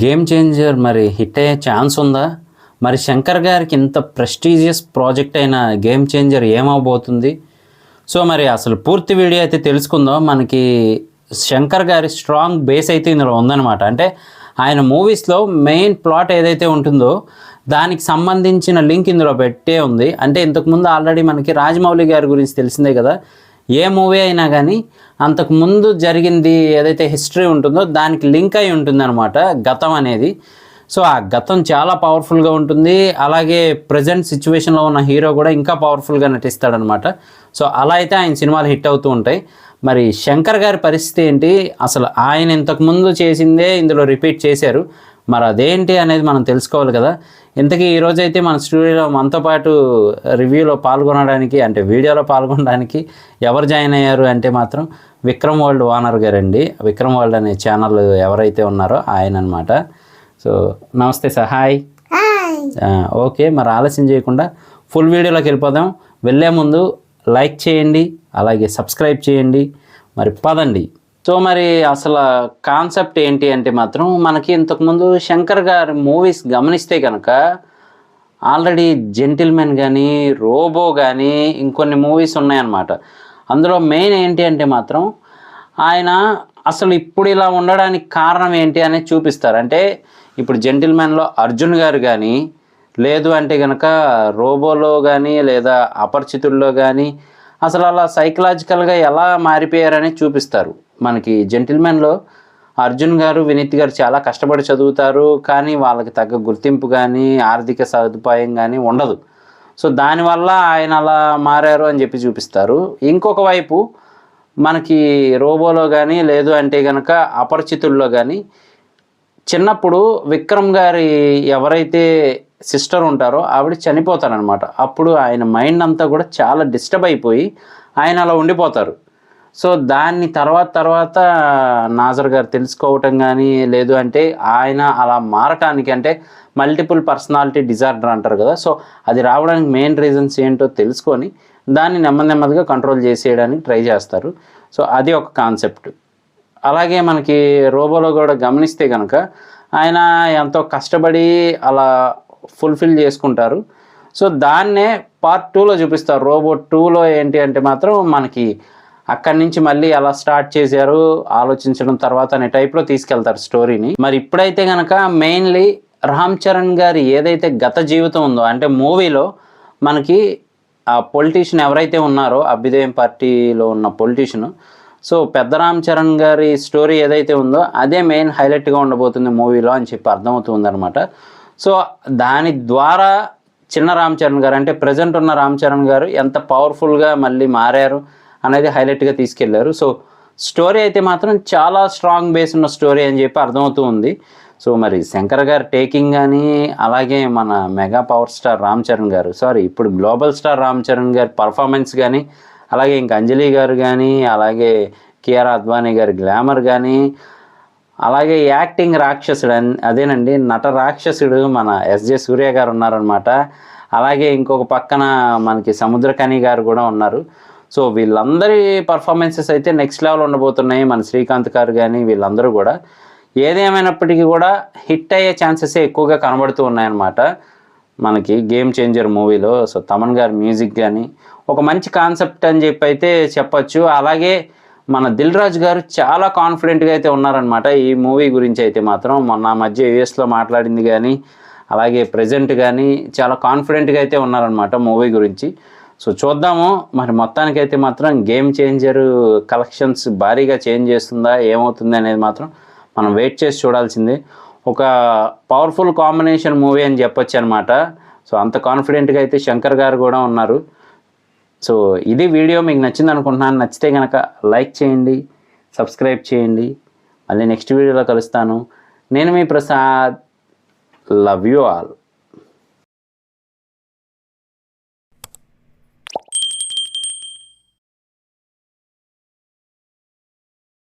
Game changer మరి hit అయ్యే chance ఉందా? మరి శంకర్ గారికి ఇంత ప్రెస్టీజియస్ ప్రాజెక్ట్ అయిన గేమ్ చేంజర్ ఏమవబోతుంది? సో మరి అసలు పూర్తి వీడియో అయితే తెలుసుకుందాం. మనకి శంకర్ గారి స్ట్రాంగ్ బేస్ అయితే ఇందులో ఉందన్నమాట. అంటే ఆయన మూవీస్లో మెయిన్ ప్లాట్ ఏదైతే ఉంటుందో దానికి సంబంధించిన లింక్ ఇందులో పెట్టే ఉంది. అంటే ఇంతకుముందు ఆల్రెడీ మనకి రాజమౌళి గారి గురించి తెలిసిందే కదా. ఏ మూవీ అయినా కానీ అంతకుముందు జరిగింది ఏదైతే హిస్టరీ ఉంటుందో దానికి లింక్ అయి ఉంటుందన్నమాట గతం అనేది. సో ఆ గతం చాలా పవర్ఫుల్గా ఉంటుంది. అలాగే ప్రజెంట్ సిచ్యువేషన్లో ఉన్న హీరో కూడా ఇంకా పవర్ఫుల్గా నటిస్తాడనమాట. సో అలా అయితే ఆయన సినిమాలు హిట్ అవుతూ ఉంటాయి. మరి శంకర్ గారి పరిస్థితి ఏంటి? అసలు ఆయన ఇంతకుముందు చేసిందే ఇందులో రిపీట్ చేశారు. మరి అదేంటి అనేది మనం తెలుసుకోవాలి కదా. ఇంతకీ ఈరోజైతే మన స్టూడియోలో మనతో పాటు రివ్యూలో పాల్గొనడానికి, అంటే వీడియోలో పాల్గొనడానికి ఎవరు జాయిన్ అయ్యారు అంటే మాత్రం విక్రమ్ వరల్డ్ ఓనర్ గారండి. విక్రమ్ వరల్డ్ అనే ఛానల్ ఎవరైతే ఉన్నారో ఆయన అనమాట. సో నమస్తే సార్. హాయ్. ఓకే, మరి ఆలస్యం చేయకుండా ఫుల్ వీడియోలోకి వెళ్ళిపోదాం. వెళ్ళే ముందు లైక్ చేయండి, అలాగే సబ్స్క్రైబ్ చేయండి. మరి పదండి. సో మరి అసలు కాన్సెప్ట్ ఏంటి అంటే మాత్రం మనకి ఇంతకుముందు శంకర్ గారి మూవీస్ గమనిస్తే కనుక ఆల్రెడీ జెంటిల్మెన్ కానీ, రోబో కానీ ఇంకొన్ని మూవీస్ ఉన్నాయన్నమాట. అందులో మెయిన్ ఏంటి అంటే మాత్రం ఆయన అసలు ఇప్పుడు ఇలా ఉండడానికి కారణం ఏంటి అనేది చూపిస్తారు. అంటే ఇప్పుడు జెంటిల్మెన్లో అర్జున్ గారు కానీ, లేదు అంటే కనుక రోబోలో కానీ, లేదా అపరిచితుల్లో కానీ అసలు అలా సైకలాజికల్గా ఎలా మారిపోయారని చూపిస్తారు. మనకి జెంటిల్మెన్లో అర్జున్ గారు, వినీత్ గారు చాలా కష్టపడి చదువుతారు, కానీ వాళ్ళకి తగ్గ గుర్తింపు కానీ, ఆర్థిక సదుపాయం కానీ ఉండదు. సో దానివల్ల ఆయన అలా మారారు అని చెప్పి చూపిస్తారు. ఇంకొక వైపు మనకి రోబోలో కానీ, లేదు అంటే కనుక అపరిచితుల్లో కానీ చిన్నప్పుడు విక్రమ్ గారి ఎవరైతే సిస్టర్ ఉంటారో ఆవిడ చనిపోతారనమాట. అప్పుడు ఆయన మైండ్ అంతా కూడా చాలా డిస్టర్బ్ అయిపోయి ఆయన అలా ఉండిపోతారు. సో దాన్ని తర్వాత నాజర్ గారు తెలుసుకోవటం కానీ, లేదు అంటే ఆయన అలా మారటానికి, అంటే మల్టిపుల్ పర్సనాలిటీ డిజార్డర్ అంటారు కదా. సో అది రావడానికి మెయిన్ రీజన్స్ ఏంటో తెలుసుకొని దాన్ని నెమ్మదిగా కంట్రోల్ చేసేయడానికి ట్రై చేస్తారు. సో అది ఒక కాన్సెప్ట్. అలాగే మనకి రోబోలో కూడా గమనిస్తే కనుక ఆయన ఎంతో కష్టపడి అలా ఫుల్ఫిల్ చేసుకుంటారు. సో దాన్నే పార్ట్ 2లో చూపిస్తారు. రోబో 2లో ఏంటి అంటే మాత్రం మనకి అక్కడి నుంచి మళ్ళీ అలా స్టార్ట్ చేశారు, ఆలోచించడం తర్వాత అనే టైప్లో తీసుకెళ్తారు స్టోరీని. మరి ఇప్పుడైతే కనుక మెయిన్లీ రామ్ చరణ్ గారి ఏదైతే గత జీవితం ఉందో, అంటే మూవీలో మనకి ఆ పొలిటీషియన్ ఎవరైతే ఉన్నారో అభ్యుదయం పార్టీలో ఉన్న పొలిటీషియన్, సో పెద్ద రామ్ చరణ్ గారి స్టోరీ ఏదైతే ఉందో అదే మెయిన్ హైలైట్గా ఉండబోతుంది మూవీలో అని చెప్పి అర్థమవుతుంది అనమాట. సో దాని ద్వారా చిన్న రామ్ చరణ్ గారు, అంటే ప్రజెంట్ ఉన్న రామ్ చరణ్ గారు ఎంత పవర్ఫుల్గా మళ్ళీ మారారు అనేది హైలైట్గా తీసుకెళ్లారు. సో స్టోరీ అయితే మాత్రం చాలా స్ట్రాంగ్ బేస్ ఉన్న స్టోరీ అని చెప్పి అర్థమవుతూ ఉంది. సో మరి శంకర్ గారు టేకింగ్ కానీ, అలాగే మన mega power star Ram Charan గారు, ఇప్పుడు గ్లోబల్ స్టార్ రామ్ చరణ్ గారి పర్ఫార్మెన్స్ కానీ, అలాగే ఇంకా అంజలి గారు కానీ, అలాగే కియారా అద్వానీ గారి గ్లామర్ కానీ, అలాగే యాక్టింగ్ రాక్షసుడు, అదేనండి నట రాక్షసుడు మన ఎస్జే సూర్య గారు ఉన్నారనమాట. అలాగే ఇంకొక పక్కన మనకి సముద్రకని గారు కూడా ఉన్నారు. సో వీళ్ళందరి పర్ఫార్మెన్సెస్ అయితే నెక్స్ట్ లెవెల్ ఉండబోతున్నాయి. మన శ్రీకాంత్ గారు కానీ వీళ్ళందరూ కూడా ఏదేమైనప్పటికీ కూడా హిట్ అయ్యే ఛాన్సెస్ ఎక్కువగా కనబడుతూ ఉన్నాయన్నమాట మనకి గేమ్ చేంజర్ మూవీలో. సో తమన్ గారి మ్యూజిక్ కానీ ఒక మంచి కాన్సెప్ట్ అని చెప్పి అయితే చెప్పచ్చు. అలాగే మన దిల్ రాజు గారు చాలా కాన్ఫిడెంట్గా అయితే ఉన్నారనమాట ఈ మూవీ గురించి అయితే మాత్రం. మొన్న మధ్య యూఎస్లో మాట్లాడింది కానీ, అలాగే ప్రజెంట్ కానీ చాలా కాన్ఫిడెంట్గా అయితే ఉన్నారనమాట మూవీ గురించి. సో చూద్దాము మరి మొత్తానికైతే మాత్రం గేమ్ చేంజర్ కలెక్షన్స్ భారీగా చేంజ్ చేస్తుందా, ఏమవుతుంది అనేది మాత్రం మనం వెయిట్ చేసి చూడాల్సిందే. ఒక పవర్ఫుల్ కాంబినేషన్ మూవీ అని చెప్పొచ్చు అనమాట. సో అంత కాన్ఫిడెంట్గా అయితే శంకర్ గారు కూడా ఉన్నారు. సో ఇది వీడియో మీకు నచ్చింది అనుకుంటున్నాను. నచ్చితే కనుక లైక్ చేయండి, సబ్స్క్రైబ్ చేయండి. మళ్ళీ నెక్స్ట్ వీడియోలో కలుస్తాను. నేను మీ ప్రసాద్. Love you all.